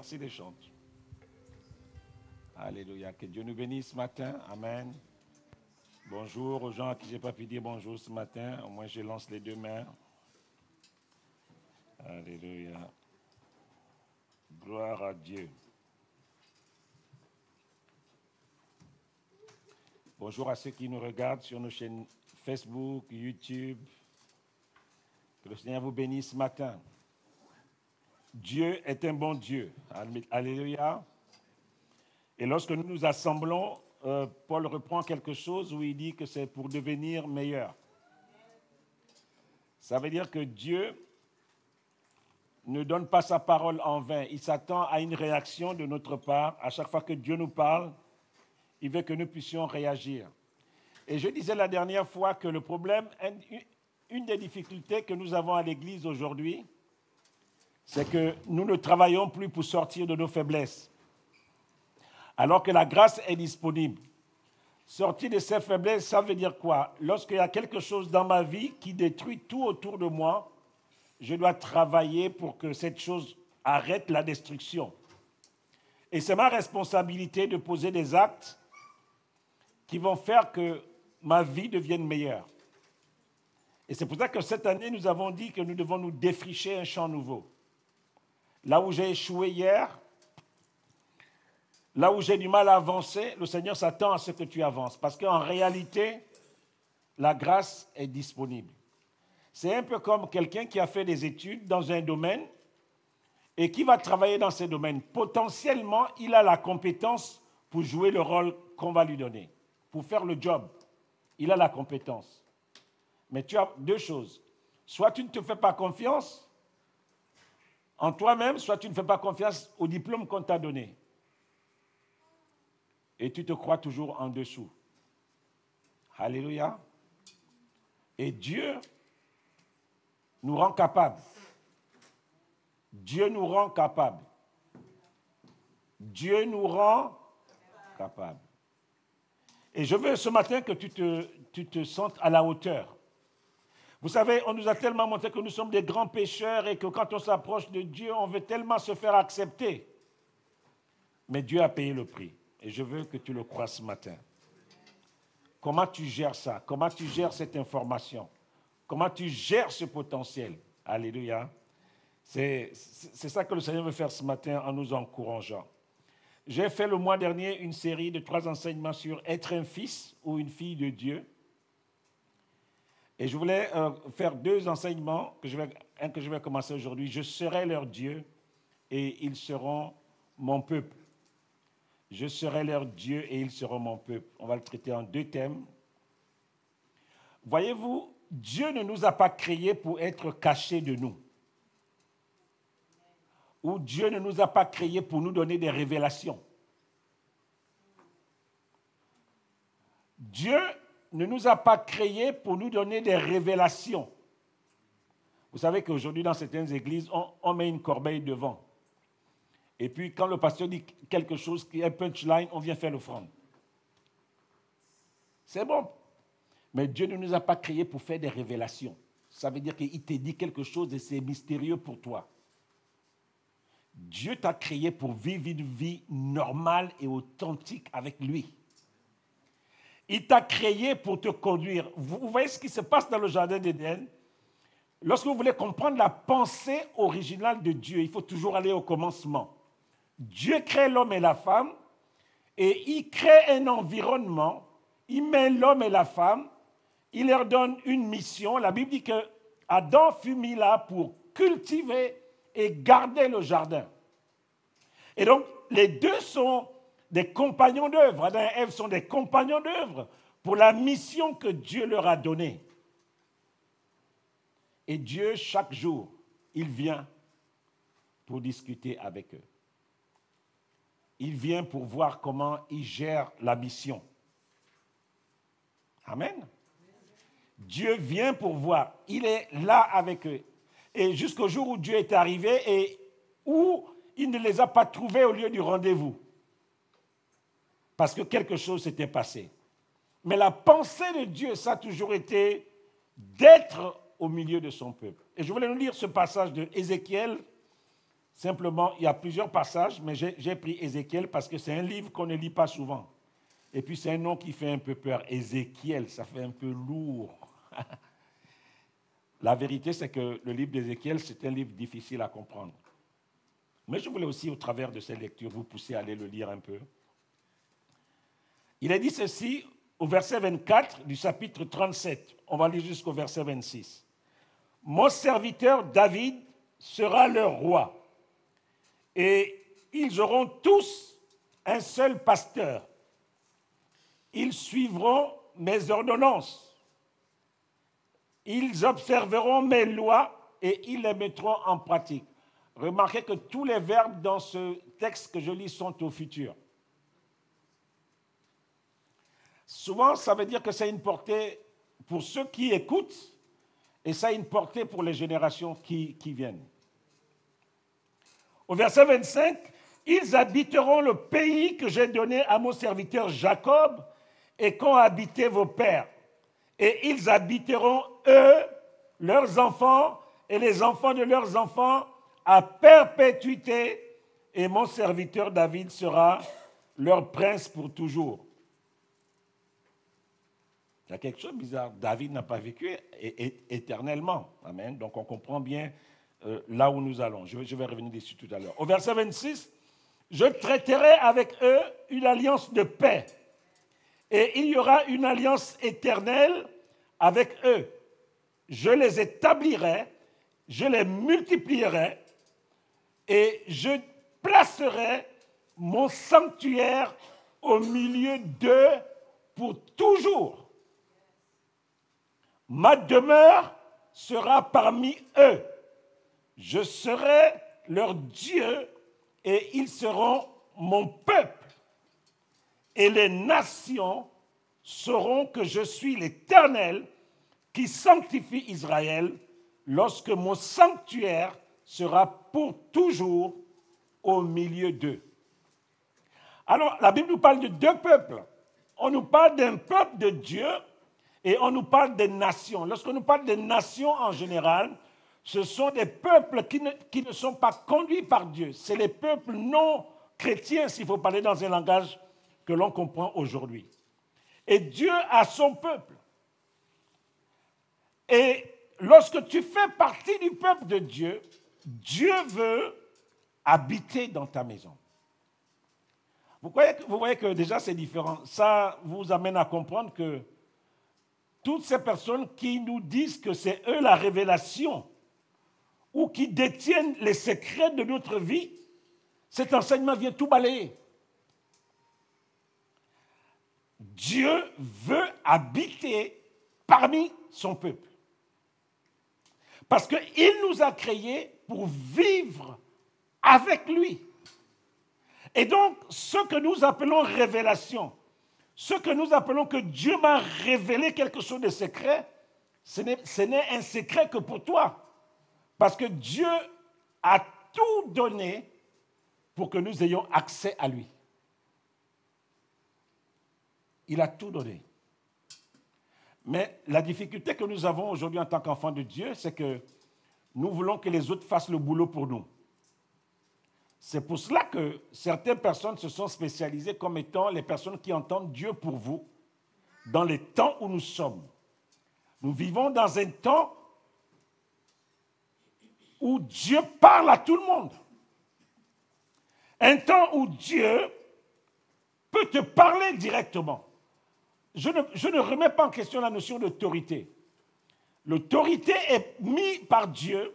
merci les chants. Alléluia. Que Dieu nous bénisse ce matin. Amen. Bonjour aux gens à qui je n'ai pas pu dire bonjour ce matin. Au moins, je lance les deux mains. Alléluia. Gloire à Dieu. Bonjour à ceux qui nous regardent sur nos chaînes Facebook, YouTube. Que le Seigneur vous bénisse ce matin. Dieu est un bon Dieu. Alléluia. Et lorsque nous nous assemblons, Paul reprend quelque chose où il dit que c'est pour devenir meilleur. Ça veut dire que Dieu ne donne pas sa parole en vain. Il s'attend à une réaction de notre part. À chaque fois que Dieu nous parle, il veut que nous puissions réagir. Et je disais la dernière fois que le problème, une des difficultés que nous avons à l'Église aujourd'hui, c'est que nous ne travaillons plus pour sortir de nos faiblesses. Alors que la grâce est disponible. Sortir de ces faiblesses, ça veut dire quoi? Lorsqu'il y a quelque chose dans ma vie qui détruit tout autour de moi, je dois travailler pour que cette chose arrête la destruction. Et c'est ma responsabilité de poser des actes qui vont faire que ma vie devienne meilleure. Et c'est pour ça que cette année, nous avons dit que nous devons nous défricher un champ nouveau. Là où j'ai échoué hier, là où j'ai du mal à avancer, le Seigneur s'attend à ce que tu avances. Parce qu'en réalité, la grâce est disponible. C'est un peu comme quelqu'un qui a fait des études dans un domaine et qui va travailler dans ce domaine. Potentiellement, il a la compétence pour jouer le rôle qu'on va lui donner, pour faire le job. Il a la compétence. Mais tu as deux choses. Soit tu ne te fais pas confiance en toi-même, soit tu ne fais pas confiance au diplôme qu'on t'a donné. Et tu te crois toujours en dessous. Alléluia. Et Dieu nous rend capables. Dieu nous rend capables. Dieu nous rend capables. Et je veux ce matin que tu te sentes à la hauteur. Vous savez, on nous a tellement montré que nous sommes des grands pécheurs et que quand on s'approche de Dieu, on veut tellement se faire accepter. Mais Dieu a payé le prix. Et je veux que tu le crois ce matin. Comment tu gères ça? Comment tu gères cette information? Comment tu gères ce potentiel? Alléluia. C'est ça que le Seigneur veut faire ce matin en nous encourageant. J'ai fait le mois dernier une série de 3 enseignements sur être un fils ou une fille de Dieu. Et je voulais faire 2 enseignements, un que je vais commencer aujourd'hui. Je serai leur Dieu et ils seront mon peuple. Je serai leur Dieu et ils seront mon peuple. On va le traiter en 2 thèmes. Voyez-vous, Dieu ne nous a pas créés pour être cachés de nous. Ou Dieu ne nous a pas créés pour nous donner des révélations. Dieu ne nous a pas créés pour nous donner des révélations. Vous savez qu'aujourd'hui, dans certaines églises, on met une corbeille devant. Et puis, quand le pasteur dit quelque chose qui est punchline, on vient faire l'offrande. C'est bon. Mais Dieu ne nous a pas créés pour faire des révélations. Ça veut dire qu'il te dit quelque chose et c'est mystérieux pour toi. Dieu t'a créé pour vivre une vie normale et authentique avec lui. Il t'a créé pour te conduire. Vous voyez ce qui se passe dans le jardin d'Éden? Lorsque vous voulez comprendre la pensée originale de Dieu, il faut toujours aller au commencement. Dieu crée l'homme et la femme et il crée un environnement. Il met l'homme et la femme. Il leur donne une mission. La Bible dit que Adam fut mis là pour cultiver et garder le jardin. Et donc, les deux sont des compagnons d'œuvre. Adam et Ève sont des compagnons d'œuvre pour la mission que Dieu leur a donnée. Et Dieu, chaque jour, il vient pour discuter avec eux. Il vient pour voir comment ils gèrent la mission. Amen. Dieu vient pour voir. Il est là avec eux. Et jusqu'au jour où Dieu est arrivé et où il ne les a pas trouvés au lieu du rendez-vous. Parce que quelque chose s'était passé. Mais la pensée de Dieu, ça a toujours été d'être au milieu de son peuple. Et je voulais nous lire ce passage de Ézéchiel, Simplement, il y a plusieurs passages, mais j'ai pris Ézéchiel parce que c'est un livre qu'on ne lit pas souvent. Et puis c'est un nom qui fait un peu peur. Ézéchiel, ça fait un peu lourd. La vérité, c'est que le livre d'Ézéchiel, c'est un livre difficile à comprendre. Mais je voulais aussi, au travers de ces lectures, vous pousser à aller le lire un peu. Il est dit ceci au verset 24 du chapitre 37. On va lire jusqu'au verset 26. Mon serviteur David sera leur roi, et ils auront tous un seul pasteur. Ils suivront mes ordonnances. Ils observeront mes lois et ils les mettront en pratique. Remarquez que tous les verbes dans ce texte que je lis sont au futur. Souvent, ça veut dire que c'est une portée pour ceux qui écoutent et ça a une portée pour les générations qui viennent. Au verset 25, ils habiteront le pays que j'ai donné à mon serviteur Jacob et qu'ont habité vos pères. Et ils habiteront, eux, leurs enfants et les enfants de leurs enfants à perpétuité. Et mon serviteur David sera leur prince pour toujours. Il y a quelque chose de bizarre. David n'a pas vécu éternellement. Amen. Donc on comprend bien là où nous allons. Je vais revenir dessus tout à l'heure. Au verset 26, je traiterai avec eux une alliance de paix. Et il y aura une alliance éternelle avec eux. Je les établirai, je les multiplierai et je placerai mon sanctuaire au milieu d'eux pour toujours. Ma demeure sera parmi eux. Je serai leur Dieu et ils seront mon peuple. Et les nations sauront que je suis l'Éternel qui sanctifie Israël lorsque mon sanctuaire sera pour toujours au milieu d'eux. Alors, la Bible nous parle de deux peuples. On nous parle d'un peuple de Dieu et on nous parle des nations. Lorsqu'on nous parle des nations en général, ce sont des peuples qui ne sont pas conduits par Dieu. C'est les peuples non chrétiens, s'il faut parler dans un langage que l'on comprend aujourd'hui. Et Dieu a son peuple. Et lorsque tu fais partie du peuple de Dieu, Dieu veut habiter dans ta maison. Vous voyez que déjà c'est différent. Ça vous amène à comprendre que toutes ces personnes qui nous disent que c'est eux la révélation ou qui détiennent les secrets de notre vie, cet enseignement vient tout balayer. Dieu veut habiter parmi son peuple. Parce qu'il nous a créés pour vivre avec lui. Et donc, ce que nous appelons révélation, ce que nous appelons que Dieu m'a révélé quelque chose de secret, ce n'est un secret que pour toi. Parce que Dieu a tout donné pour que nous ayons accès à lui. Il a tout donné. Mais la difficulté que nous avons aujourd'hui en tant qu'enfants de Dieu, c'est que nous voulons que les autres fassent le boulot pour nous. C'est pour cela que certaines personnes se sont spécialisées comme étant les personnes qui entendent Dieu pour vous dans les temps où nous sommes. Nous vivons dans un temps où Dieu parle à tout le monde. Un temps où Dieu peut te parler directement. Je ne remets pas en question la notion d'autorité. L'autorité est mise par Dieu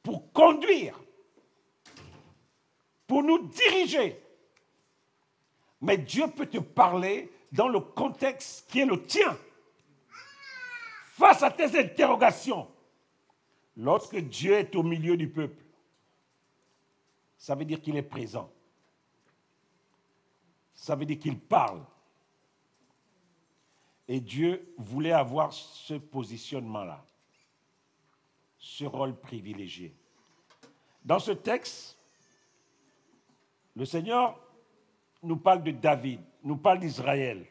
pour conduire, pour nous diriger. Mais Dieu peut te parler dans le contexte qui est le tien. Face à tes interrogations, lorsque Dieu est au milieu du peuple, ça veut dire qu'il est présent. Ça veut dire qu'il parle. Et Dieu voulait avoir ce positionnement-là, ce rôle privilégié. Dans ce texte, le Seigneur nous parle de David, nous parle d'Israël.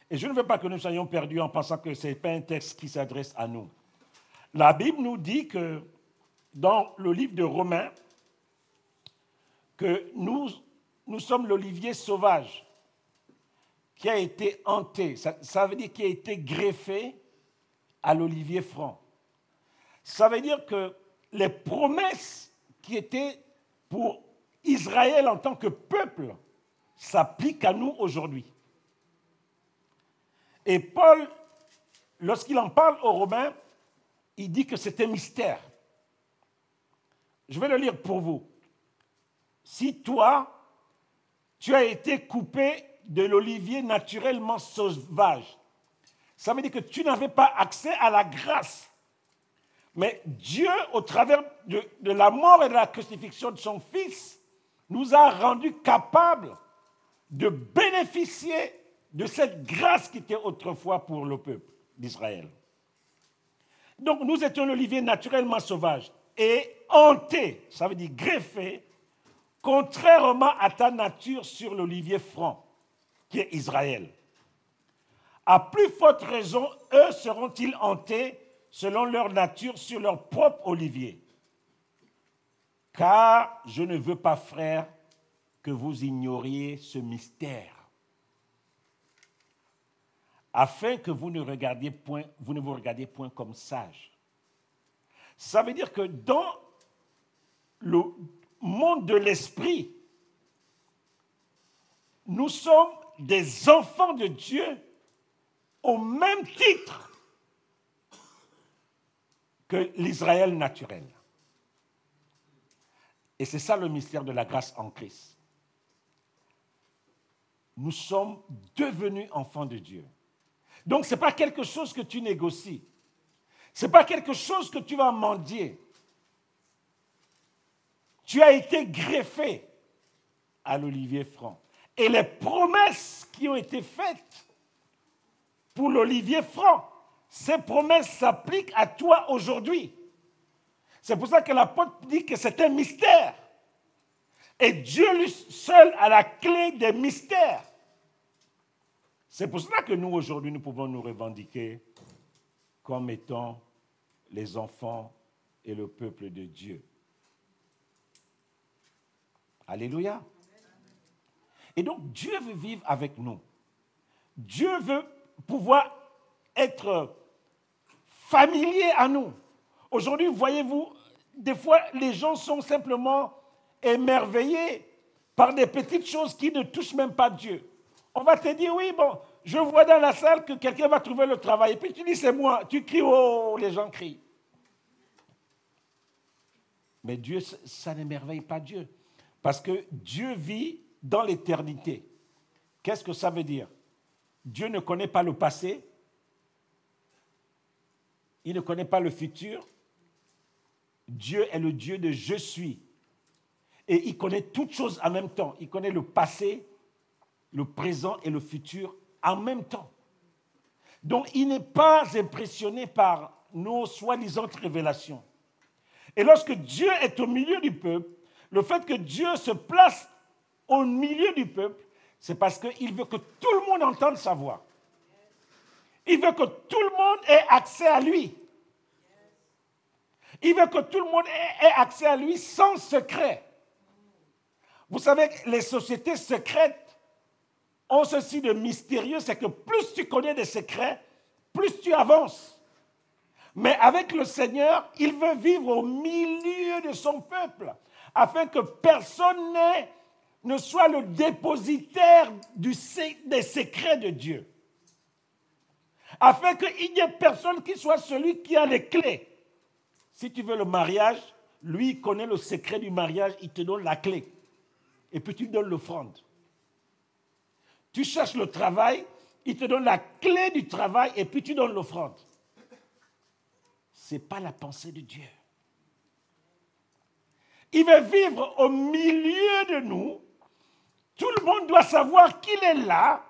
Et je ne veux pas que nous soyons perdus en pensant que ce n'est pas un texte qui s'adresse à nous. La Bible nous dit que dans le livre de Romains, que nous sommes l'olivier sauvage qui a été hanté. Ça veut dire qui a été greffé à l'olivier franc. Ça veut dire que les promesses qui étaient pour Israël en tant que peuple s'appliquent à nous aujourd'hui. Et Paul, lorsqu'il en parle aux Romains, il dit que c'est un mystère. Je vais le lire pour vous. Si toi, tu as été coupé de l'olivier naturellement sauvage, ça veut dire que tu n'avais pas accès à la grâce. Mais Dieu, au travers de la mort et de la crucifixion de son Fils, nous a rendus capables de bénéficier de cette grâce qui était autrefois pour le peuple d'Israël. Donc nous étions l'olivier naturellement sauvage et hanté, ça veut dire greffé, contrairement à ta nature sur l'olivier franc, qui est Israël. À plus forte raison, eux seront-ils hantés selon leur nature sur leur propre olivier. Car je ne veux pas, frères, que vous ignoriez ce mystère, afin que vous ne vous regardiez point comme sages. Ça veut dire que dans le monde de l'esprit, nous sommes des enfants de Dieu au même titre que l'Israël naturel. Et c'est ça le mystère de la grâce en Christ. Nous sommes devenus enfants de Dieu. Donc ce n'est pas quelque chose que tu négocies. Ce n'est pas quelque chose que tu vas mendier. Tu as été greffé à l'olivier franc. Et les promesses qui ont été faites pour l'olivier franc, ces promesses s'appliquent à toi aujourd'hui. C'est pour ça que l'apôtre dit que c'est un mystère. Et Dieu lui seul a la clé des mystères. C'est pour cela que nous, aujourd'hui, nous pouvons nous revendiquer comme étant les enfants et le peuple de Dieu. Alléluia. Et donc, Dieu veut vivre avec nous. Dieu veut pouvoir être familier à nous. Aujourd'hui, voyez-vous, des fois, les gens sont simplement émerveillés par des petites choses qui ne touchent même pas Dieu. On va te dire, oui, bon, je vois dans la salle que quelqu'un va trouver le travail. Et puis tu dis, c'est moi. Tu cries, oh, les gens crient. Mais Dieu, ça n'émerveille pas Dieu. Parce que Dieu vit dans l'éternité. Qu'est-ce que ça veut dire? Dieu ne connaît pas le passé. Il ne connaît pas le futur. Dieu est le Dieu de je suis. Et il connaît toutes choses en même temps. Il connaît le passé, le présent et le futur en même temps. Donc, il n'est pas impressionné par nos soi-disant révélations. Et lorsque Dieu est au milieu du peuple, le fait que Dieu se place au milieu du peuple, c'est parce qu'il veut que tout le monde entende sa voix. Il veut que tout le monde ait accès à lui. Il veut que tout le monde ait accès à lui sans secret. Vous savez, les sociétés secrètes ont ceci de mystérieux, c'est que plus tu connais des secrets, plus tu avances. Mais avec le Seigneur, il veut vivre au milieu de son peuple, afin que personne ne soit le dépositaire des secrets de Dieu. Afin qu'il n'y ait personne qui soit celui qui a les clés. Si tu veux le mariage, lui, il connaît le secret du mariage, il te donne la clé. Et puis tu lui donnes l'offrande. Tu cherches le travail, il te donne la clé du travail et puis tu donnes l'offrande. Ce n'est pas la pensée de Dieu. Il veut vivre au milieu de nous. Tout le monde doit savoir qu'il est là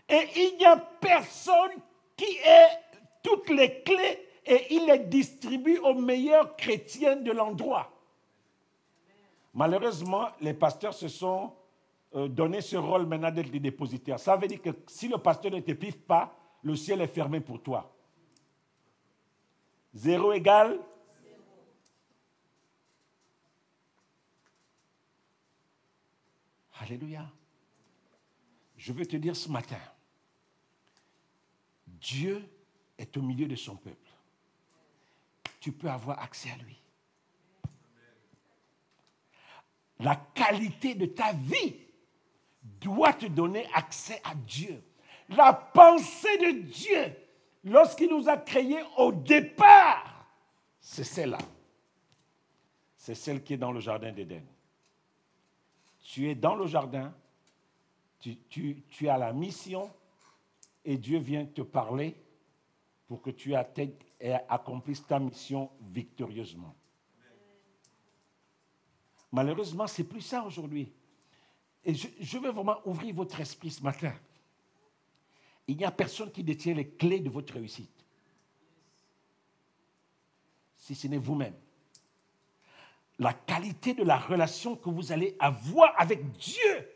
et il n'y a personne qui ait toutes les clés et il les distribue aux meilleurs chrétiens de l'endroit. Malheureusement, les pasteurs se sont donné ce rôle maintenant d'être des dépositaires. Ça veut dire que si le pasteur ne te pique pas, le ciel est fermé pour toi. 0 égale 0. Alléluia. Je veux te dire ce matin, Dieu est au milieu de son peuple. Tu peux avoir accès à lui. La qualité de ta vie doit te donner accès à Dieu. La pensée de Dieu, lorsqu'il nous a créés au départ, c'est celle-là. C'est celle qui est dans le jardin d'Éden. Tu es dans le jardin, tu as la mission et Dieu vient te parler pour que tu accomplisses ta mission victorieusement. Malheureusement, ce n'est plus ça aujourd'hui. Et je veux vraiment ouvrir votre esprit ce matin. Il n'y a personne qui détient les clés de votre réussite. Si ce n'est vous-même. La qualité de la relation que vous allez avoir avec Dieu,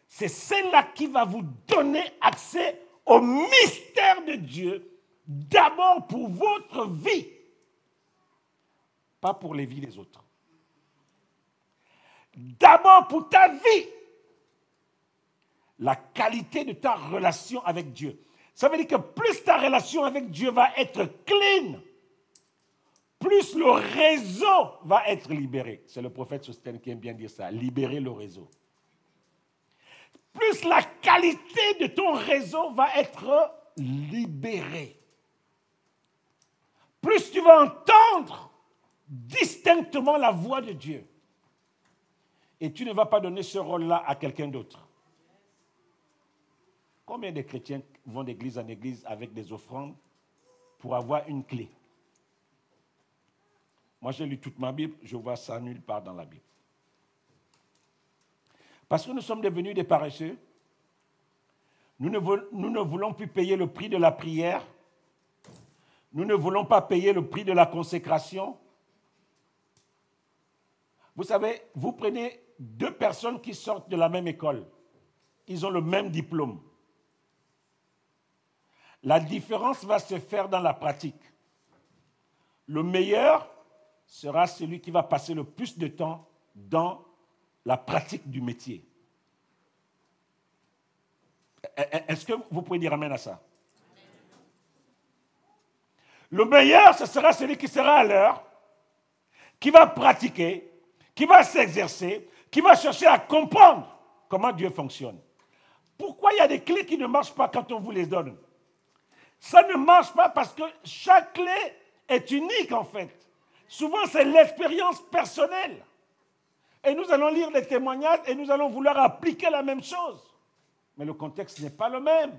c'est celle-là qui va vous donner accès au mystère de Dieu, d'abord pour votre vie, pas pour les vies des autres. D'abord pour ta vie, la qualité de ta relation avec Dieu. Ça veut dire que plus ta relation avec Dieu va être clean, plus le réseau va être libéré. C'est le prophète Sostène qui aime bien dire ça, libérer le réseau. Plus la qualité de ton réseau va être libérée. Plus tu vas entendre distinctement la voix de Dieu. Et tu ne vas pas donner ce rôle-là à quelqu'un d'autre. Combien de chrétiens vont d'église en église avec des offrandes pour avoir une clé? Moi, j'ai lu toute ma Bible, je vois ça nulle part dans la Bible. Parce que nous sommes devenus des paresseux. Nous ne voulons plus payer le prix de la prière. Nous ne voulons pas payer le prix de la consécration. Vous savez, vous prenez deux personnes qui sortent de la même école. Ils ont le même diplôme. La différence va se faire dans la pratique. Le meilleur sera celui qui va passer le plus de temps dans la pratique du métier. Est-ce que vous pouvez dire amen à ça? Le meilleur, ce sera celui qui sera à l'heure, qui va pratiquer, qui va s'exercer, qui va chercher à comprendre comment Dieu fonctionne. Pourquoi il y a des clés qui ne marchent pas quand on vous les donne? Ça ne marche pas parce que chaque clé est unique en fait. Souvent, c'est l'expérience personnelle. Et nous allons lire les témoignages et nous allons vouloir appliquer la même chose. Mais le contexte n'est pas le même.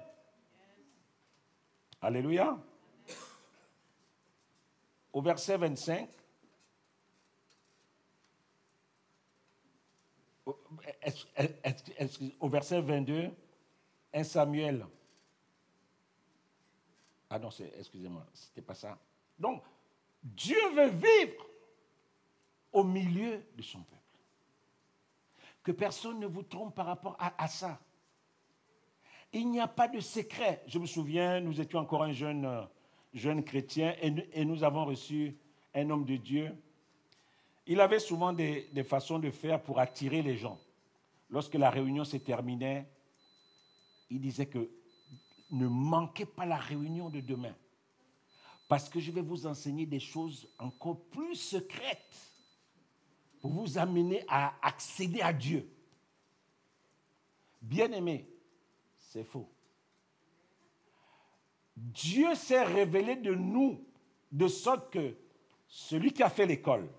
Alléluia. Au verset 25, au verset 22, 1 Samuel. Ah non, excusez-moi, ce n'était pas ça. Donc, Dieu veut vivre au milieu de son peuple. Que personne ne vous trompe par rapport à ça. Il n'y a pas de secret. Je me souviens, nous étions encore un jeune chrétien et nous avons reçu un homme de Dieu. Il avait souvent des façons de faire pour attirer les gens. Lorsque la réunion se terminait, il disait que ne manquez pas la réunion de demain. Parce que je vais vous enseigner des choses encore plus secrètes pour vous amener à accéder à Dieu. Bien-aimé, c'est faux. Dieu s'est révélé de nous de sorte que celui qui a fait l'école,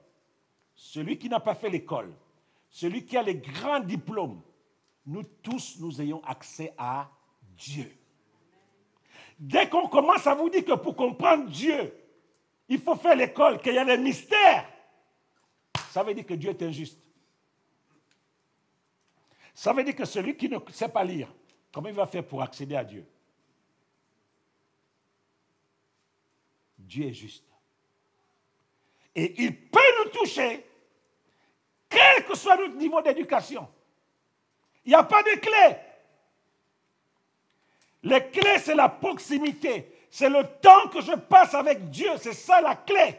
celui qui n'a pas fait l'école, celui qui a les grands diplômes, nous tous, nous ayons accès à Dieu. Dès qu'on commence à vous dire que pour comprendre Dieu, il faut faire l'école, qu'il y a des mystères, ça veut dire que Dieu est injuste. Ça veut dire que celui qui ne sait pas lire, comment il va faire pour accéder à Dieu? Dieu est juste. Et il peut nous toucher, quel que soit notre niveau d'éducation. Il n'y a pas de clé. Les clés, c'est la proximité. C'est le temps que je passe avec Dieu. C'est ça la clé.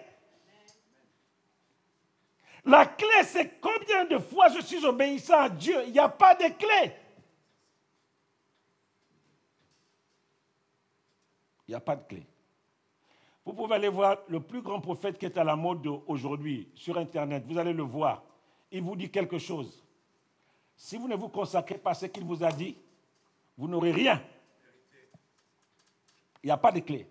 La clé, c'est combien de fois je suis obéissant à Dieu. Il n'y a pas de clé. Il n'y a pas de clé. Vous pouvez aller voir le plus grand prophète qui est à la mode aujourd'hui sur Internet. Vous allez le voir. Il vous dit quelque chose. Si vous ne vous consacrez pas à ce qu'il vous a dit, vous n'aurez rien. Il n'y a pas de clé.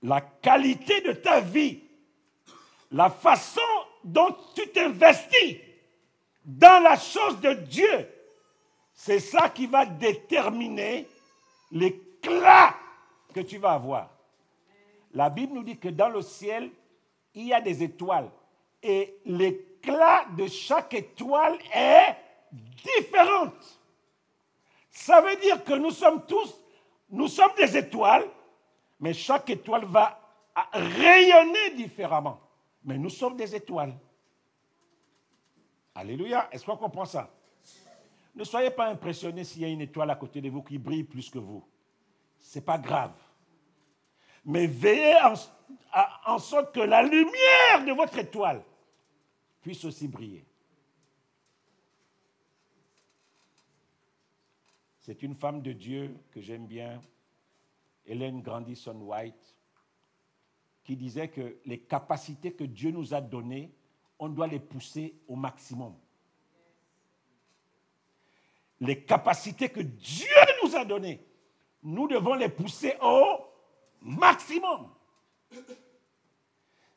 La qualité de ta vie, la façon dont tu t'investis dans la chose de Dieu, c'est ça qui va déterminer l'éclat que tu vas avoir. La Bible nous dit que dans le ciel, il y a des étoiles. Et l'éclat de chaque étoile est différent. Ça veut dire que nous sommes des étoiles, mais chaque étoile va rayonner différemment. Mais nous sommes des étoiles. Alléluia. Est-ce qu'on comprend ça? Ne soyez pas impressionnés s'il y a une étoile à côté de vous qui brille plus que vous. Ce n'est pas grave. Mais veillez en sorte que la lumière de votre étoile puisse aussi briller. C'est une femme de Dieu que j'aime bien, Ellen Grandison White, qui disait que les capacités que Dieu nous a données, on doit les pousser au maximum. Les capacités que Dieu nous a données, nous devons les pousser au maximum.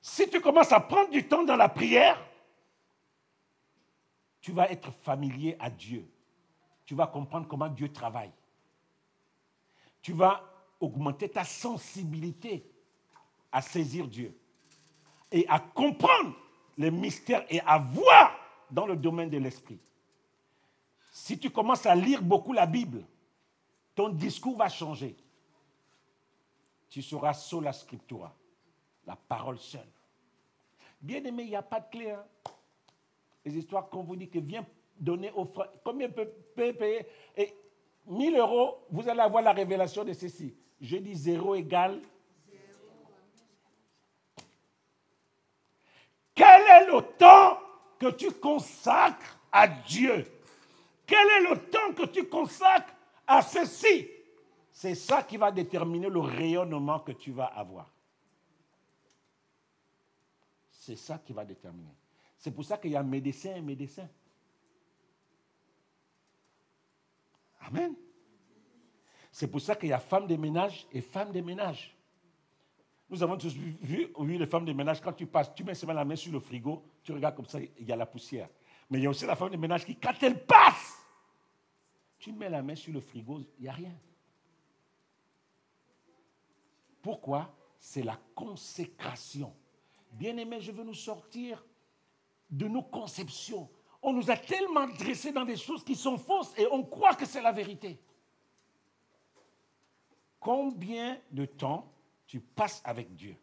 Si tu commences à prendre du temps dans la prière, tu vas être familier à Dieu. Tu vas comprendre comment Dieu travaille. Tu vas augmenter ta sensibilité à saisir Dieu et à comprendre les mystères et à voir dans le domaine de l'esprit. Si tu commences à lire beaucoup la Bible, ton discours va changer. Tu seras sola scriptura, la parole seule. Bien aimé, il n'y a pas de clé. Hein? Les histoires qu'on vous dit que viens donner aux frères, combien peut payer? Et 1000 €, vous allez avoir la révélation de ceci. Je dis 0 égale. Quel est le temps que tu consacres à Dieu? Quel est le temps que tu consacres à ceci? C'est ça qui va déterminer le rayonnement que tu vas avoir. C'est ça qui va déterminer. C'est pour ça qu'il y a médecin et médecin. Amen. C'est pour ça qu'il y a femme de ménage et femme de ménage. Nous avons tous vu les femmes de ménage, quand tu passes, tu mets seulement la main sur le frigo, tu regardes comme ça, il y a la poussière. Mais il y a aussi la femme de ménage qui, quand elle passe, tu mets la main sur le frigo, il n'y a rien. Pourquoi? C'est la consécration. Bien-aimés, je veux nous sortir de nos conceptions. On nous a tellement dressés dans des choses qui sont fausses et on croit que c'est la vérité. Combien de temps tu passes avec Dieu?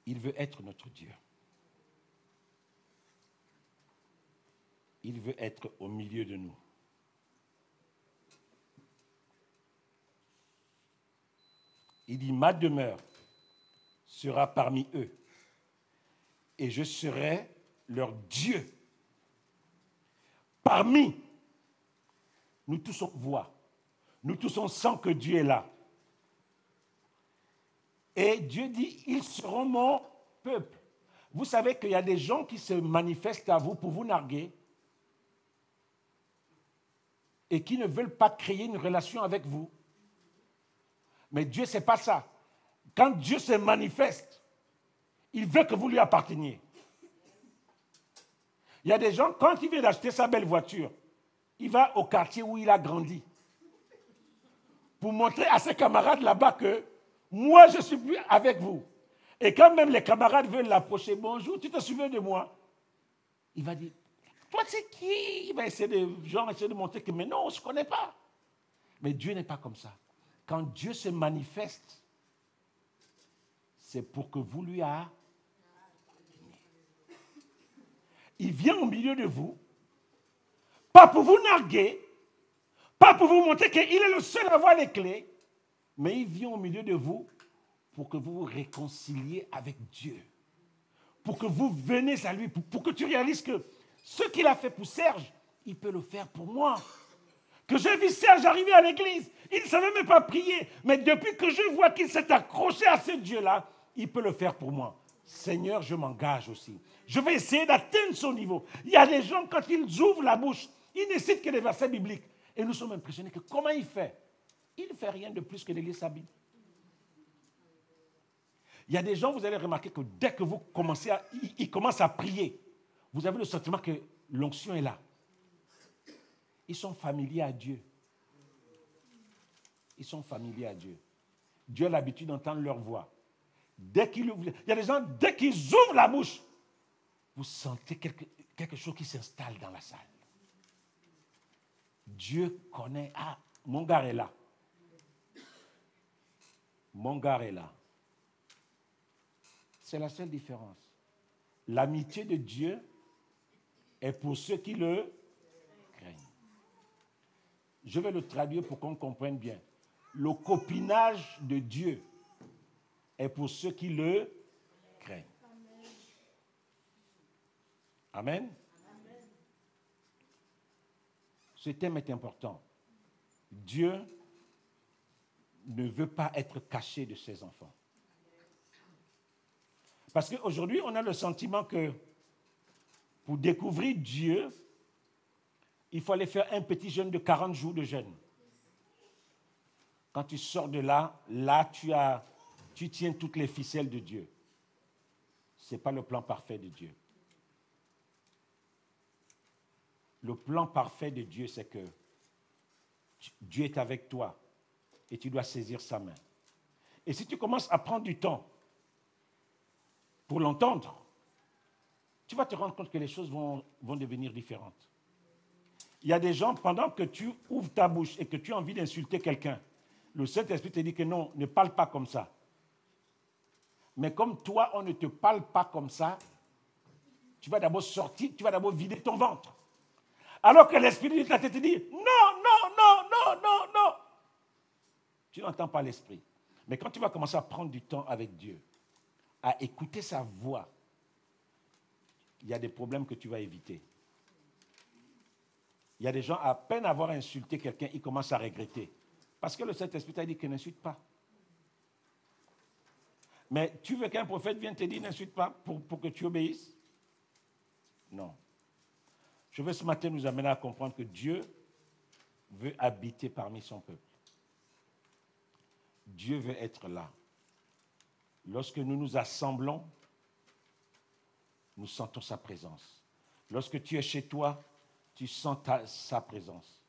Il veut être notre Dieu. Il veut être au milieu de nous. Il dit, ma demeure sera parmi eux et je serai leur Dieu. Parmi, nous tous on voit, nous tous on sent que Dieu est là. Et Dieu dit, ils seront mon peuple. Vous savez qu'il y a des gens qui se manifestent à vous pour vous narguer et qui ne veulent pas créer une relation avec vous. Mais Dieu, ce n'est pas ça. Quand Dieu se manifeste, il veut que vous lui apparteniez. Il y a des gens, quand il vient d'acheter sa belle voiture, il va au quartier où il a grandi pour montrer à ses camarades là-bas que moi, je suis plus avec vous. Et quand même les camarades veulent l'approcher, bonjour, tu te souviens de moi? Il va dire, toi, c'est qui? Il va essayer de montrer que, mais non, je ne connais pas. Mais Dieu n'est pas comme ça. Quand Dieu se manifeste, c'est pour que vous lui apparteniez. Il vient au milieu de vous, pas pour vous narguer, pas pour vous montrer qu'il est le seul à avoir les clés, Mais il vient au milieu de vous pour que vous vous réconciliez avec Dieu. Pour que vous venez à lui, pour que tu réalises que ce qu'il a fait pour Serge, il peut le faire pour moi. Que j'ai vu Serge arriver à l'église, il ne savait même pas prier. Mais depuis que je vois qu'il s'est accroché à ce Dieu-là, il peut le faire pour moi. Seigneur, je m'engage aussi. Je vais essayer d'atteindre son niveau. Il y a des gens, quand ils ouvrent la bouche, ils ne citent que des versets bibliques. Et nous sommes impressionnés que comment il fait? Il ne fait rien de plus que de lire sa Bible. Il y a des gens, vous allez remarquer que dès que vous commencez ils commencent à prier, vous avez le sentiment que l'onction est là. Ils sont familiers à Dieu. Ils sont familiers à Dieu. Dieu a l'habitude d'entendre leur voix. Il y a des gens, dès qu'ils ouvrent la bouche, vous sentez quelque chose qui s'installe dans la salle. Dieu connaît. Ah, mon gars est là. Mon gars est là. C'est la seule différence. L'amitié de Dieu est pour ceux qui le craignent. Je vais le traduire pour qu'on comprenne bien. Le copinage de Dieu est pour ceux qui le craignent. Amen. Amen. Ce thème est important. Dieu ne veut pas être caché de ses enfants. Parce qu'aujourd'hui, on a le sentiment que pour découvrir Dieu, il faut aller faire un petit jeûne de 40 jours de jeûne. Quand tu sors de là, tu tiens toutes les ficelles de Dieu. Ce n'est pas le plan parfait de Dieu. Le plan parfait de Dieu, c'est que Dieu est avec toi et tu dois saisir sa main. Et si tu commences à prendre du temps pour l'entendre, tu vas te rendre compte que les choses vont devenir différentes. Il y a des gens, pendant que tu ouvres ta bouche et que tu as envie d'insulter quelqu'un, le Saint-Esprit te dit que non, ne parle pas comme ça. Mais comme toi, on ne te parle pas comme ça, tu vas d'abord sortir, tu vas d'abord vider ton ventre. Alors que l'Esprit de Dieu te dit, non, non, non, non, non, non. Tu n'entends pas l'Esprit. Mais quand tu vas commencer à prendre du temps avec Dieu, à écouter sa voix, il y a des problèmes que tu vas éviter. Il y a des gens, à peine avoir insulté quelqu'un, ils commencent à regretter. Parce que le Saint-Esprit t'a dit qu'il n'insulte pas. Mais tu veux qu'un prophète vienne te dire n'insulte pas pour que tu obéisses? Non. Je veux ce matin nous amener à comprendre que Dieu veut habiter parmi son peuple. Dieu veut être là. Lorsque nous nous assemblons, nous sentons sa présence. Lorsque tu es chez toi, tu sens sa présence.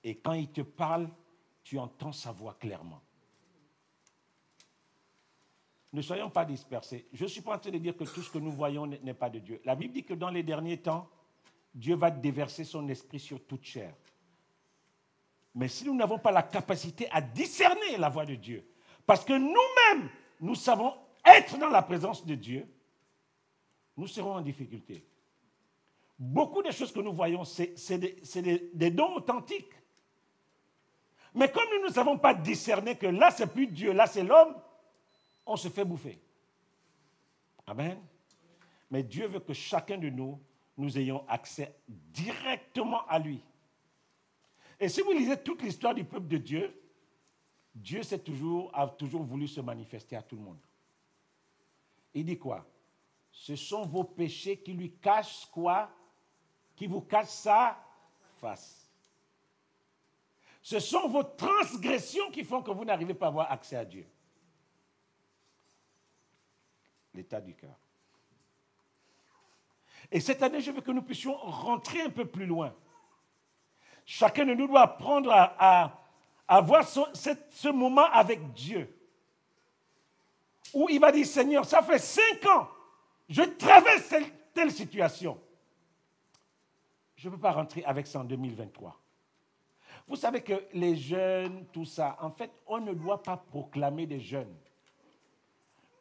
Et quand il te parle, tu entends sa voix clairement. Ne soyons pas dispersés. Je ne suis pas en train de dire que tout ce que nous voyons n'est pas de Dieu. La Bible dit que dans les derniers temps, Dieu va déverser son esprit sur toute chair. Mais si nous n'avons pas la capacité à discerner la voix de Dieu, parce que nous-mêmes, nous savons être dans la présence de Dieu, nous serons en difficulté. Beaucoup de choses que nous voyons, c'est des dons authentiques. Mais comme nous ne savons pas discerner que là, c'est plus Dieu, là, c'est l'homme, on se fait bouffer. Amen. Mais Dieu veut que chacun de nous ayons accès directement à lui. Et si vous lisez toute l'histoire du peuple de Dieu, Dieu a toujours voulu se manifester à tout le monde. Il dit quoi? Ce sont vos péchés qui lui cachent quoi? Qui vous cachent sa face. Ce sont vos transgressions qui font que vous n'arrivez pas à avoir accès à Dieu. L'état du cœur. Et cette année, je veux que nous puissions rentrer un peu plus loin. Chacun de nous doit apprendre à avoir ce moment avec Dieu. Où il va dire, Seigneur, ça fait 5 ans, je traverse telle situation. Je ne peux pas rentrer avec ça en 2023. Vous savez que les jeûnes, tout ça, en fait, on ne doit pas proclamer des jeûnes.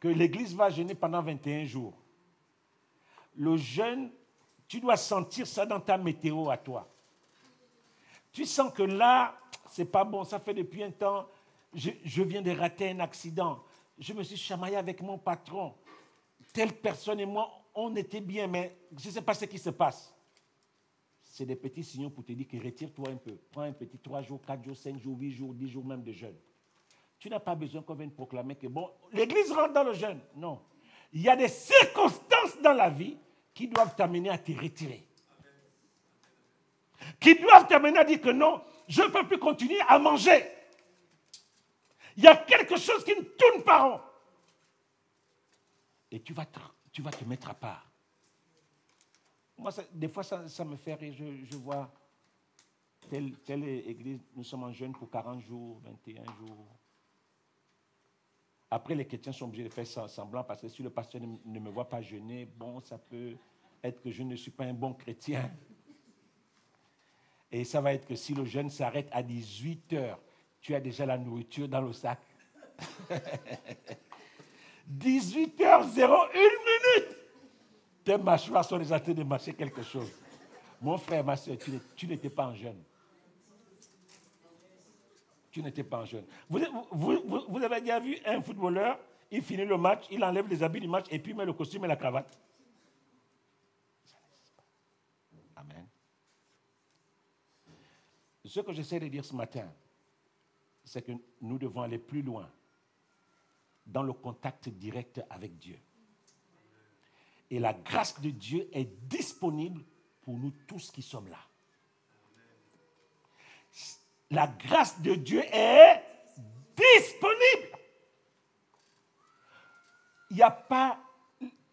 Que l'Église va jeûner pendant 21 jours. Le jeûne, tu dois sentir ça dans ta météo à toi. Tu sens que là, c'est pas bon, ça fait depuis un temps, Je viens de rater un accident. Je me suis chamaillé avec mon patron. Telle personne et moi, on était bien, mais je ne sais pas ce qui se passe. C'est des petits signaux pour te dire que retire-toi un peu. Prends un petit 3 jours, 4 jours, 5 jours, 8 jours, 10 jours même de jeûne. Tu n'as pas besoin qu'on vienne proclamer que, bon, l'Église rentre dans le jeûne. Non. Il y a des circonstances dans la vie qui doivent t'amener à te retirer. Qui doivent t'amener à dire que non, je ne peux plus continuer à manger. Il y a quelque chose qui ne tourne pas rond. Et tu vas te mettre à part. Moi, des fois, ça me fait rire. Je vois telle église, nous sommes en jeûne pour 40 jours, 21 jours. Après, les chrétiens sont obligés de faire semblant parce que si le pasteur ne me voit pas jeûner, bon, ça peut être que je ne suis pas un bon chrétien. Et ça va être que si le jeûne s'arrête à 18 heures, tu as déjà la nourriture dans le sac. 18h01 minute. Tes mâchoires sont déjà en train de mâcher quelque chose. Mon frère, ma soeur, tu n'étais pas en jeûne. Tu n'étais pas en jeûne. Vous avez déjà vu un footballeur, il finit le match, il enlève les habits du match et puis il met le costume et la cravate. Amen. Ce que j'essaie de dire ce matin, c'est que nous devons aller plus loin dans le contact direct avec Dieu. Et la grâce de Dieu est disponible pour nous tous qui sommes là. La grâce de Dieu est disponible. Il n'y a pas...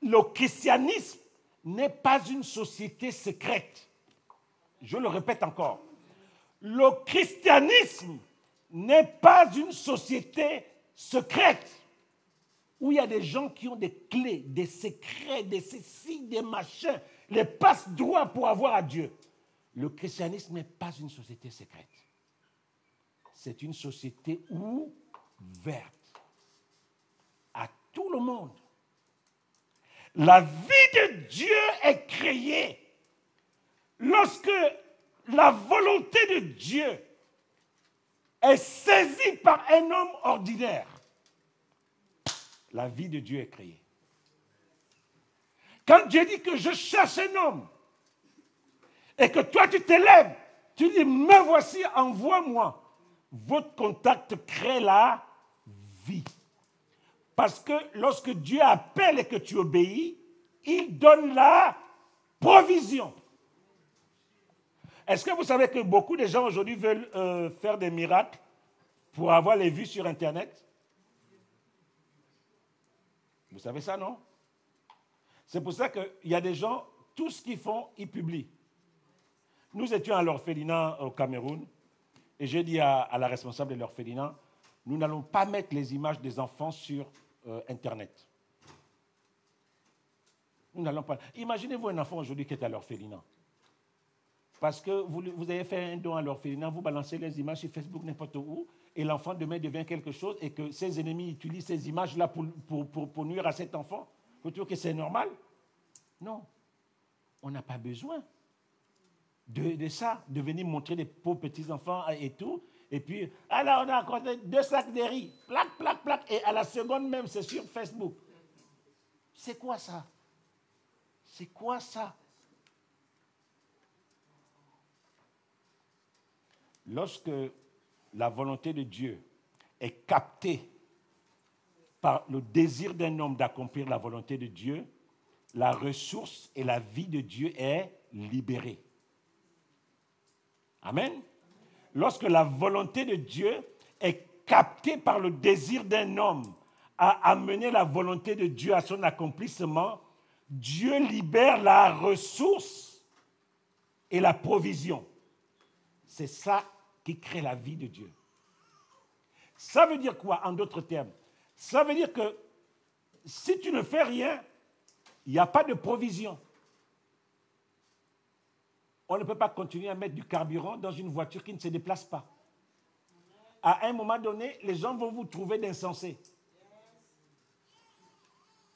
Le christianisme n'est pas une société secrète. Je le répète encore. Le christianisme n'est pas une société secrète où il y a des gens qui ont des clés, des secrets, des ceci, des machins, les passe-droits pour avoir à Dieu. Le christianisme n'est pas une société secrète. C'est une société ouverte à tout le monde. La vie de Dieu est créée lorsque la volonté de Dieu est saisie par un homme ordinaire. La vie de Dieu est créée. Quand Dieu dit que je cherche un homme et que toi tu t'élèves, tu dis me voici, envoie-moi. Votre contact crée la vie. Parce que lorsque Dieu appelle et que tu obéis, il donne la provision. Est-ce que vous savez que beaucoup de gens aujourd'hui veulent faire des miracles pour avoir les vues sur Internet? Vous savez ça, non? C'est pour ça qu'il y a des gens, tout ce qu'ils font, ils publient. Nous étions à l'orphelinat au Cameroun, et j'ai dit à la responsable de l'orphelinat, nous n'allons pas mettre les images des enfants sur Internet. Nous n'allons pas. Imaginez-vous un enfant aujourd'hui qui est à l'orphelinat. Parce que vous avez fait un don à l'orphelinat, vous balancez les images sur Facebook, n'importe où, et l'enfant demain devient quelque chose, et que ses ennemis utilisent ces images-là pour nuire à cet enfant. Vous trouvez que c'est normal? Non. On n'a pas besoin de ça, de venir montrer des pauvres petits-enfants et tout. Et puis, alors on a accordé 2 sacs de riz, plaque, plaque, plaque, et à la seconde même, c'est sur Facebook. C'est quoi ça? C'est quoi ça? Lorsque la volonté de Dieu est captée par le désir d'un homme d'accomplir la volonté de Dieu, la ressource et la vie de Dieu est libérée. Amen. Lorsque la volonté de Dieu est captée par le désir d'un homme à amener la volonté de Dieu à son accomplissement, Dieu libère la ressource et la provision. C'est ça qui crée la vie de Dieu. Ça veut dire quoi, en d'autres termes? Ça veut dire que si tu ne fais rien, il n'y a pas de provision. On ne peut pas continuer à mettre du carburant dans une voiture qui ne se déplace pas. À un moment donné, les gens vont vous trouver d'insensés.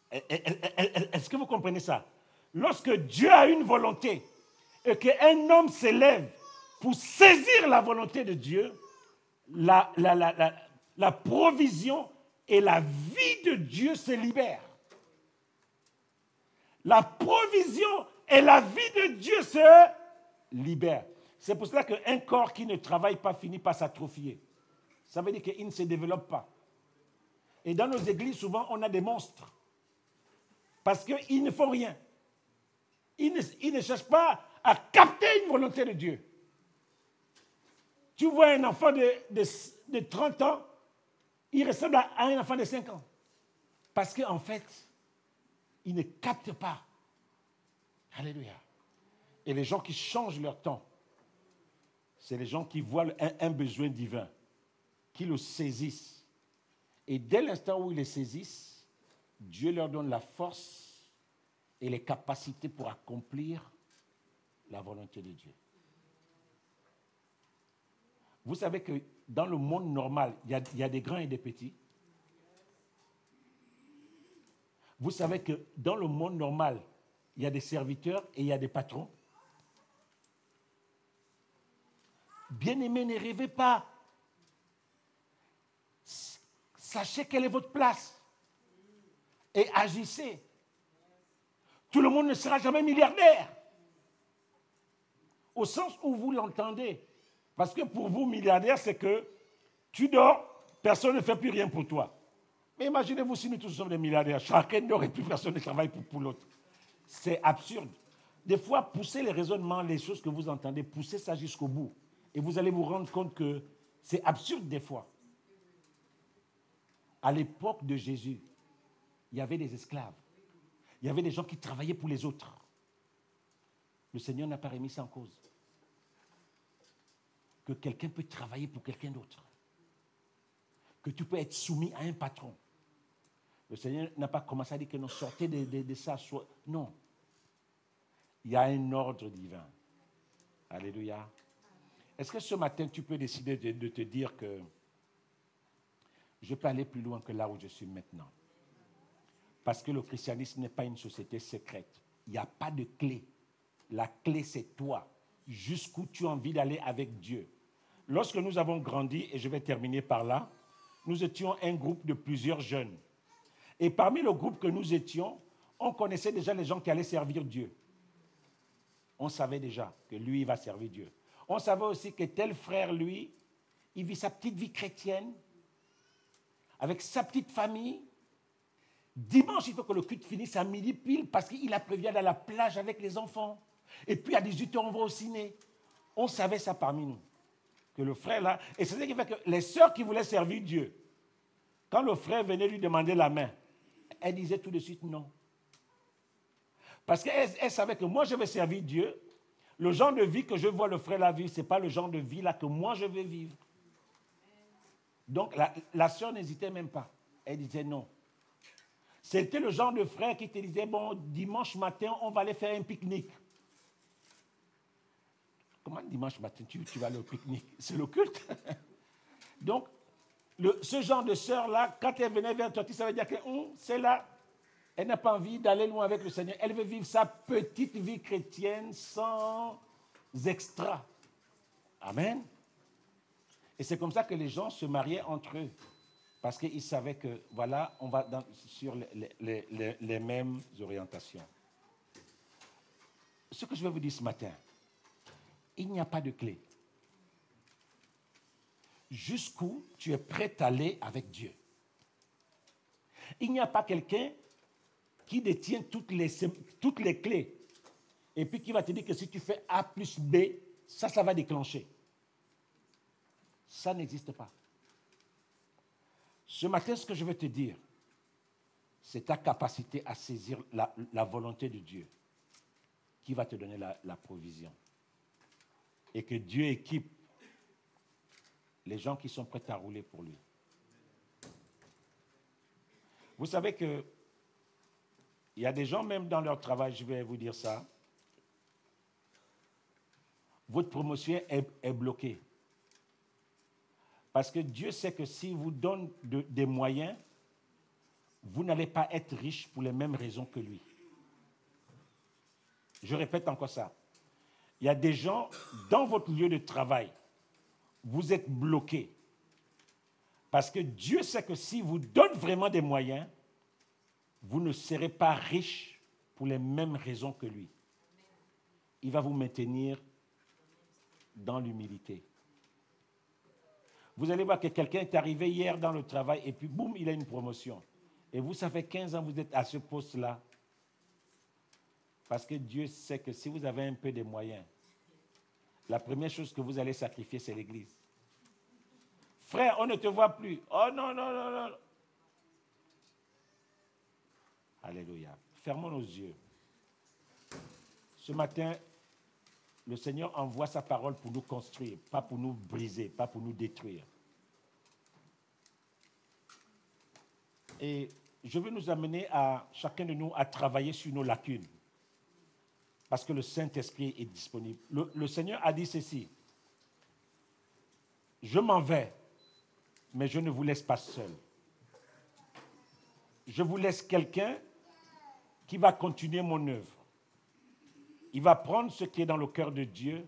Est-ce que vous comprenez ça? Lorsque Dieu a une volonté et qu'un homme s'élève pour saisir la volonté de Dieu, la la provision et la vie de Dieu se libèrent. La provision et la vie de Dieu se libèrent. C'est pour cela qu'un corps qui ne travaille pas finit par s'atrophier. Ça veut dire qu'il ne se développe pas. Et dans nos églises, souvent, on a des monstres. Parce qu'ils ne font rien. Ils ne cherchent pas à capter une volonté de Dieu. Tu vois un enfant de 30 ans, il ressemble à un enfant de 5 ans. Parce qu'en fait, il ne capte pas. Alléluia. Et les gens qui changent leur temps, c'est les gens qui voient un besoin divin, qui le saisissent. Et dès l'instant où ils le saisissent, Dieu leur donne la force et les capacités pour accomplir la volonté de Dieu. Vous savez que dans le monde normal, il y a des grands et des petits. Vous savez que dans le monde normal, il y a des serviteurs et il y a des patrons. Bien-aimés, ne rêvez pas. Sachez quelle est votre place et agissez. Tout le monde ne sera jamais milliardaire. Au sens où vous l'entendez. Parce que pour vous, milliardaire, c'est que tu dors, personne ne fait plus rien pour toi. Mais imaginez-vous si nous tous sommes des milliardaires. Chacun dort et plus personne ne travaille pour l'autre. C'est absurde. Des fois, poussez les raisonnements, les choses que vous entendez, poussez ça jusqu'au bout. Et vous allez vous rendre compte que c'est absurde des fois. À l'époque de Jésus, il y avait des esclaves. Il y avait des gens qui travaillaient pour les autres. Le Seigneur n'a pas remis ça en cause. Que quelqu'un peut travailler pour quelqu'un d'autre. Que tu peux être soumis à un patron. Le Seigneur n'a pas commencé à dire que non, sortez de ça. Non. Il y a un ordre divin. Alléluia. Est-ce que ce matin, tu peux décider de te dire que je peux aller plus loin que là où je suis maintenant? Parce que le christianisme n'est pas une société secrète. Il n'y a pas de clé. La clé, c'est toi. Jusqu'où tu as envie d'aller avec Dieu. Lorsque nous avons grandi, et je vais terminer par là, nous étions un groupe de plusieurs jeunes. Et parmi le groupe que nous étions, on connaissait déjà les gens qui allaient servir Dieu. On savait déjà que lui, il va servir Dieu. On savait aussi que tel frère, lui, il vit sa petite vie chrétienne, avec sa petite famille. Dimanche, il faut que le culte finisse à midi pile parce qu'il a prévu d'aller à la plage avec les enfants. Et puis à 18h, on va au ciné. On savait ça parmi nous. Que le frère là, et c'est ce qui fait que les sœurs qui voulaient servir Dieu, quand le frère venait lui demander la main, elle disait tout de suite non. Parce qu'elle savait que moi je vais servir Dieu, le genre de vie que je vois le frère là vivre, ce n'est pas le genre de vie là que moi je vais vivre. Donc la sœur n'hésitait même pas. Elle disait non. C'était le genre de frère qui te disait, bon, dimanche matin, on va aller faire un pique-nique. Comment dimanche matin, tu vas aller au pique-nique? C'est le culte. Donc, ce genre de sœur-là, quand elle venait vers toi, ça veut dire que c'est là. Elle n'a pas envie d'aller loin avec le Seigneur. Elle veut vivre sa petite vie chrétienne sans extra. Amen. Et c'est comme ça que les gens se mariaient entre eux. Parce qu'ils savaient que, voilà, on va sur les mêmes orientations. Ce que je vais vous dire ce matin, il n'y a pas de clé. Jusqu'où tu es prêt à aller avec Dieu. Il n'y a pas quelqu'un qui détient toutes les clés et puis qui va te dire que si tu fais A plus B, ça va déclencher. Ça n'existe pas. Ce matin, ce que je veux te dire, c'est ta capacité à saisir la volonté de Dieu qui va te donner la provision. Et que Dieu équipe les gens qui sont prêts à rouler pour lui. Vous savez que il y a des gens même dans leur travail, je vais vous dire ça, votre promotion est bloquée. Parce que Dieu sait que s'il vous donne des moyens, vous n'allez pas être riche pour les mêmes raisons que lui. Je répète encore ça. Il y a des gens dans votre lieu de travail, vous êtes bloqués. Parce que Dieu sait que s'il vous donne vraiment des moyens, vous ne serez pas riche pour les mêmes raisons que lui. Il va vous maintenir dans l'humilité. Vous allez voir que quelqu'un est arrivé hier dans le travail et puis boum, il a une promotion. Et vous, ça fait 15 ans que vous êtes à ce poste-là. Parce que Dieu sait que si vous avez un peu de moyens, la première chose que vous allez sacrifier, c'est l'église. Frère, on ne te voit plus. Oh non, non, non, non. Alléluia. Fermons nos yeux. Ce matin, le Seigneur envoie sa parole pour nous construire, pas pour nous briser, pas pour nous détruire. Et je veux nous amener à chacun de nous à travailler sur nos lacunes. Parce que le Saint-Esprit est disponible. Le Seigneur a dit ceci. Je m'en vais, mais je ne vous laisse pas seul. Je vous laisse quelqu'un qui va continuer mon œuvre. Il va prendre ce qui est dans le cœur de Dieu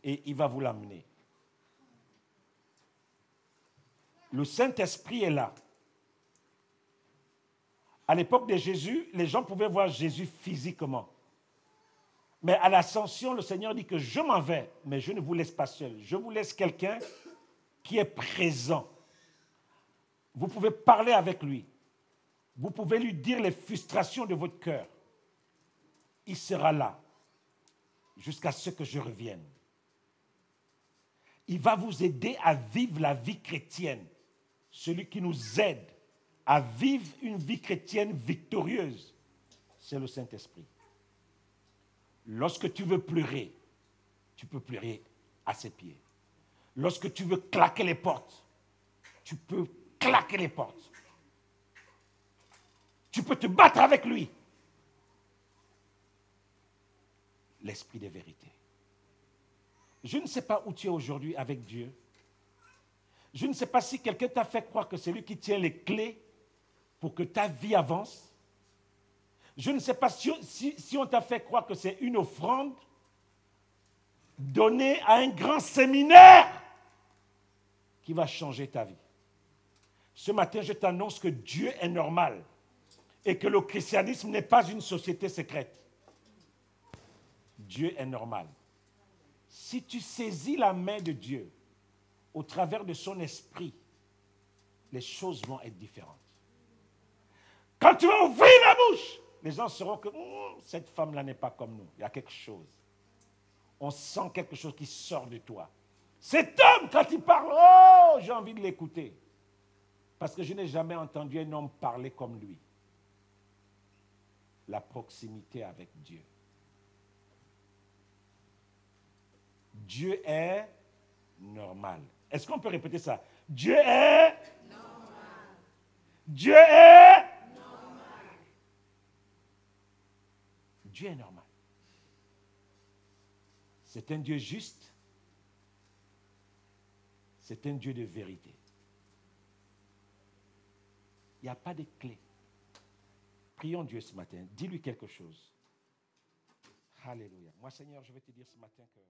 et il va vous l'amener. Le Saint-Esprit est là. À l'époque de Jésus, les gens pouvaient voir Jésus physiquement. Mais à l'ascension, le Seigneur dit que je m'en vais, mais je ne vous laisse pas seul. Je vous laisse quelqu'un qui est présent. Vous pouvez parler avec lui. Vous pouvez lui dire les frustrations de votre cœur. Il sera là jusqu'à ce que je revienne. Il va vous aider à vivre la vie chrétienne. Celui qui nous aide à vivre une vie chrétienne victorieuse, c'est le Saint-Esprit. Lorsque tu veux pleurer, tu peux pleurer à ses pieds. Lorsque tu veux claquer les portes, tu peux claquer les portes. Tu peux te battre avec lui. L'esprit de vérité. Je ne sais pas où tu es aujourd'hui avec Dieu. Je ne sais pas si quelqu'un t'a fait croire que c'est lui qui tient les clés pour que ta vie avance. Je ne sais pas si on t'a fait croire que c'est une offrande donnée à un grand séminaire qui va changer ta vie. Ce matin, je t'annonce que Dieu est normal et que le christianisme n'est pas une société secrète. Dieu est normal. Si tu saisis la main de Dieu au travers de son esprit, les choses vont être différentes. Quand tu vas ouvrir la bouche, les gens sauront que cette femme-là n'est pas comme nous. Il y a quelque chose. On sent quelque chose qui sort de toi. Cet homme, quand il parle, oh, j'ai envie de l'écouter. Parce que je n'ai jamais entendu un homme parler comme lui. La proximité avec Dieu. Dieu est normal. Est-ce qu'on peut répéter ça? Dieu est normal. Dieu est normal. Dieu est normal. C'est un Dieu juste. C'est un Dieu de vérité. Il n'y a pas de clé. Prions Dieu ce matin. Dis-lui quelque chose. Alléluia. Moi, Seigneur, je vais te dire ce matin que